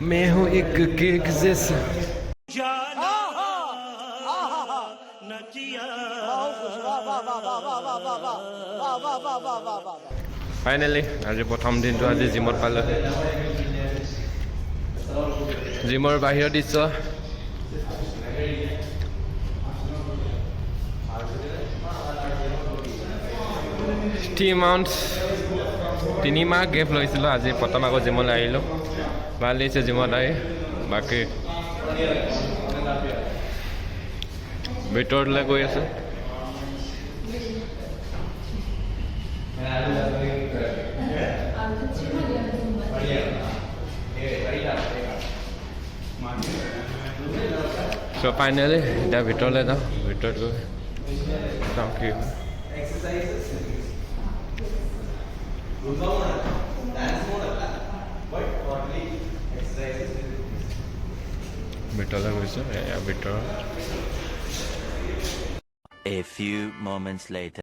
मैं हूँ एक केक जैसा। ফাইনেলি আজি প্ৰথম দিনটো আজি জিমত পালোঁ। জিমৰ বাহিৰৰ দৃশ্য। 3 মাহ গেপ লৈছিলোঁ। আজি প্ৰথম আকৌ জিমলৈ আহিলোঁ। ভাল লাগিছে জিমত আহি। বাকী ভিতৰলৈ গৈ আছোঁ। চ' ফাইনেলি এতিয়া ভিতৰলৈ যাওঁ। ভিতৰত গৈ চাওঁ কি হয়। ভিতৰলৈ গৈছোঁ। এয়া ভিতৰত। A few moments later.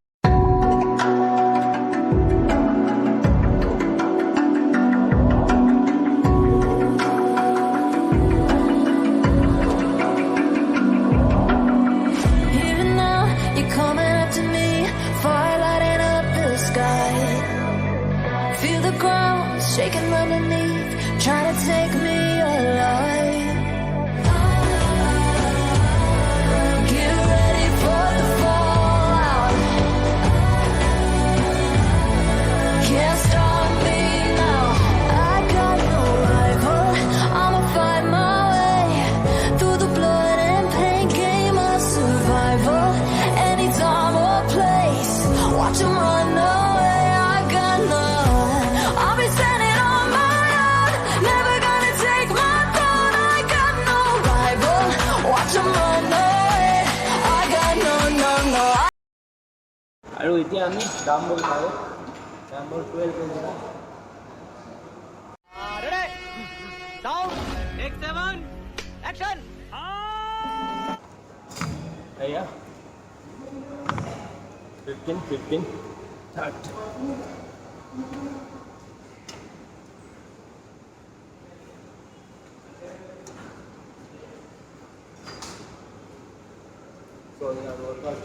Shaking underneath, trying to take me alive. Get ready for the fallout. Can't stop me now. I got no rival. I'ma fight my way through the blood and pain. Game of survival. Any time or place, watch 'em run away. I got none. I'll be standing. আৰু এতিয়া আমি dumbbell পাৰোঁ। Dumbbell 12 KG. Ready down take 7 action. এয়া 15 30 so yeah workout.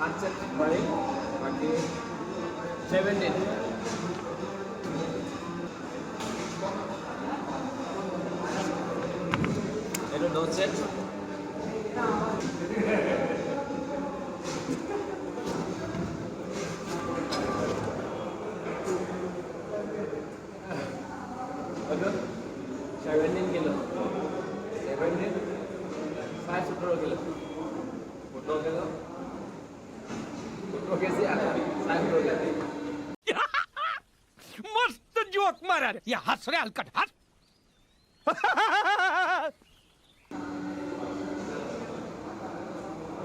Answer by okay 17. Hello, no set. Okay, 17 kilo. 17. 5 kilo. 4 kilo. मस्त joke मारा रे. या हस रे हलकट हस.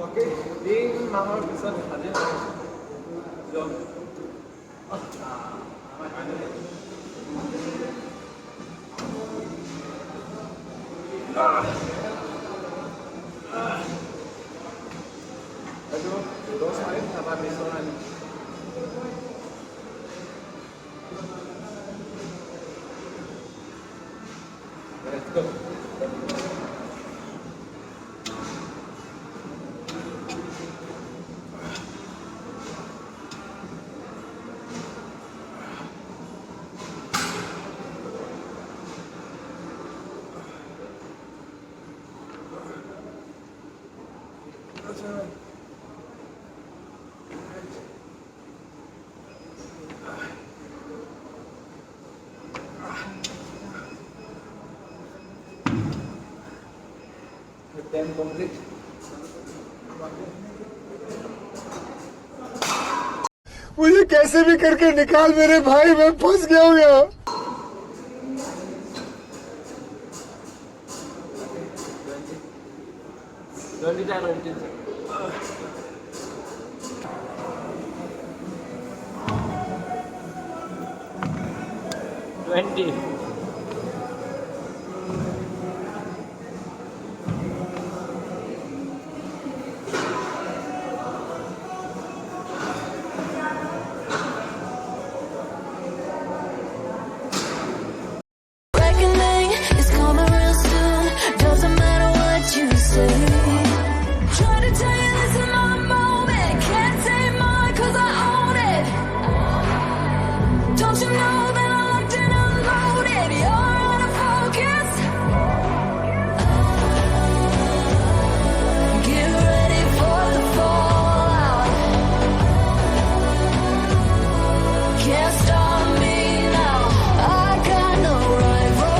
ओके 3 माहৰ পিছত আজি যোগ Aduh, 2 hari tambah besokan. Let's go. Then complete. मुझे कैसे भी करके निकाल मेरे भाई, मैं फंस गया हूँ यहाँ। 20 time 19. Reckoning is coming real soon. Doesn't matter what you say. Try to tell you this is my moment. Can't say more 'cause I own it. Don't you know that I locked and unloaded? You're out of focus. Get ready for the fallout. Can't stop me now. I got no rival.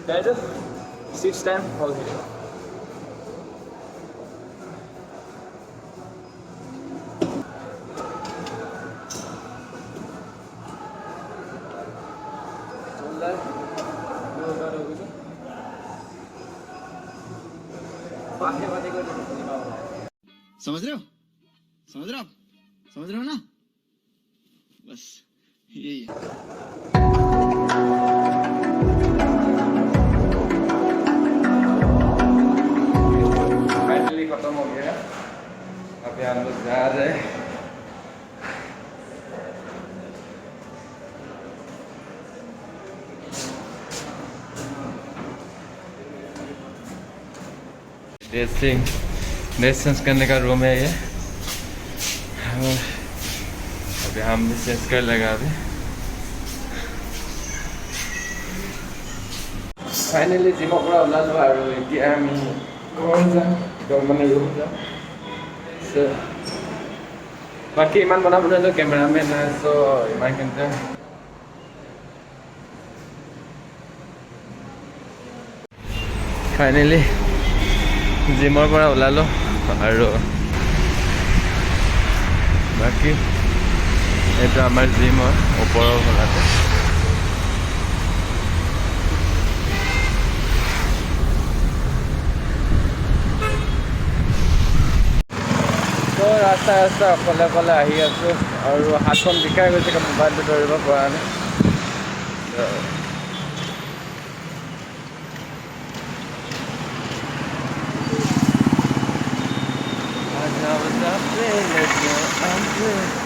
Better? 6 time all here. समझ रहे हो समझ रहे हो आप समझ रहे हो ना बस यही है फाइनली खत्म हो गया अभी हम लोग जा रहे हैं ड्रेस चेंज करने का रूम है ये और अभी हम भी चेंज कर लगा अभी फाइनली जिমৰ পৰা ওলালোঁ আৰু এতিয়া আমি ঘৰ যাম মানে ৰুম যাম বাকী ইমান বনাব নোৱাৰিলোঁ কেমেৰামেন নাই চ' ইমানখিনিতে ফাইনেলি জিমৰ পৰা ওলালোঁ আৰু বাকী এইটো আমাৰ জিমৰ ওপৰৰ খোলাতে তো ৰাস্তা অকলে অকলে আহি আছোঁ আৰু হাতখন বিষাই গৈছে মোবাইলটো ধৰিব পৰা নাই I was up there, let's go, I'm good.